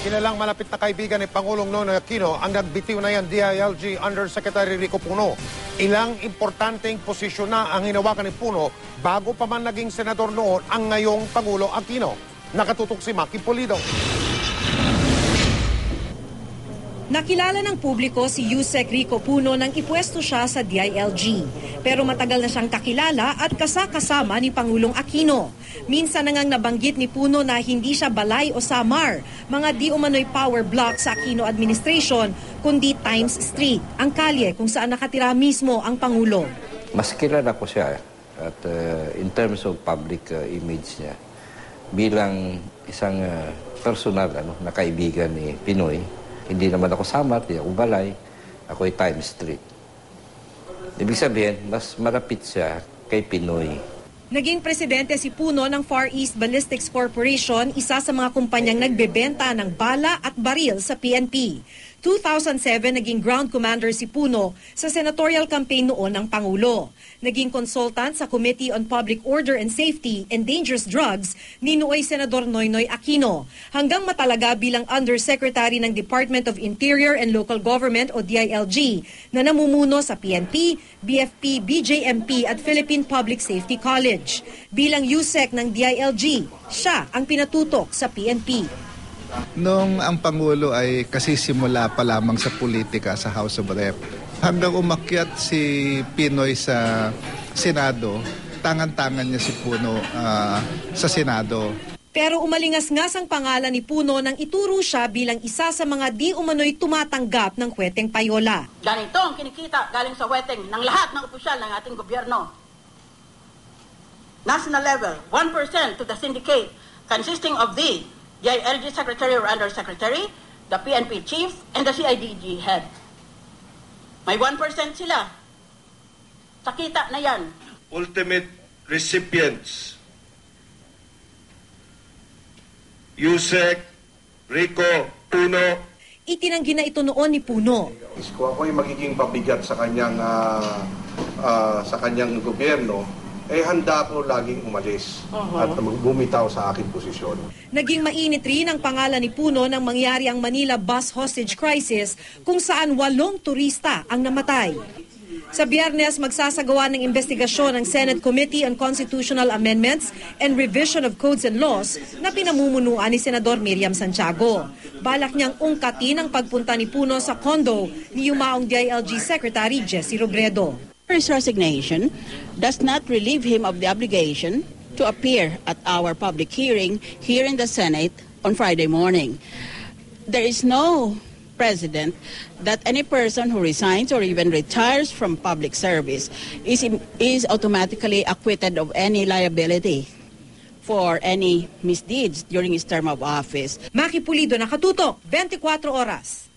kilalang malapit na kaibigan ni Pangulong Noynoy Aquino ang nagbitiw na yan DILG Undersecretary Rico Puno. Ilang importanteng posisyon na ang hinawakan ni Puno bago pa man naging senador noon ang ngayong Pangulo Aquino. Nakatutok si Maki Pulido. Nakilala ng publiko si Yusek Rico Puno nang ipwesto siya sa DILG. Pero matagal na siyang kakilala at kasama ni Pangulong Aquino. Minsan na ngang nabanggit ni Puno na hindi siya balay o samar, mga di umano'y power block sa Aquino administration, kundi Times Street, ang kalye kung saan nakatira mismo ang Pangulo. Mas kilala ko siya at in terms of public image niya bilang isang personal na kaibigan ni Pinoy. Hindi naman ako samar, hindi ako balay, ako ay Times Street. Ibig sabihin, mas malapit siya kay Pinoy. Naging presidente si Puno ng Far East Ballistics Corporation, isa sa mga kumpanyang nagbebenta ng bala at baril sa PNP. 2007, naging ground commander si Puno sa senatorial campaign noon ng Pangulo. Naging consultant sa Committee on Public Order and Safety and Dangerous Drugs ni nooy Senador Noynoy Aquino, hanggang matalaga bilang Undersecretary ng Department of Interior and Local Government o DILG na namumuno sa PNP, BFP, BJMP at Philippine Public Safety College. Bilang USEC ng DILG, siya ang pinatutok sa PNP. Nung ang Pangulo ay kasisimula pa lamang sa politika sa House of Rep, hanggang umakyat si Pinoy sa Senado, tangan-tangan niya si Puno sa Senado. Pero umalingas-ngas ang pangalan ni Puno nang ituro siya bilang isa sa mga di umano'y tumatanggap ng kweteng payola. Ganito ang kinikita galing sa weteng ng lahat ng opisyal ng ating gobyerno. National level, 1% to the syndicate consisting of the DILG Secretary or Undersecretary, the PNP Chief, and the CIDG Head. May 1% sila. Sakita na yan. Ultimate recipients, Yusek Rico Puno. Itinanggi na ito noon ni Puno. Kung ako ay magiging pabigat sa kanyang gobyerno, handa ko laging umalis at bumitaw sa aking posisyon. Naging mainit rin ang pangalan ni Puno nang mangyari ang Manila bus hostage crisis kung saan 8 turista ang namatay. Sa Biyernes, magsasagawa ng investigasyon ng Senate Committee on Constitutional Amendments and Revision of Codes and Laws na pinamumunuan ni Senador Miriam Santiago. Balak niyang ungkatin ang pagpunta ni Puno sa condo ni yumaong DILG Secretary Jessie Robredo. His resignation does not relieve him of the obligation to appear at our public hearing here in the Senate on Friday morning. There is no precedent that any person who resigns or even retires from public service is automatically acquitted of any liability for any misdeeds during his term of office. Maki Pulido, nakatutok, 24 oras.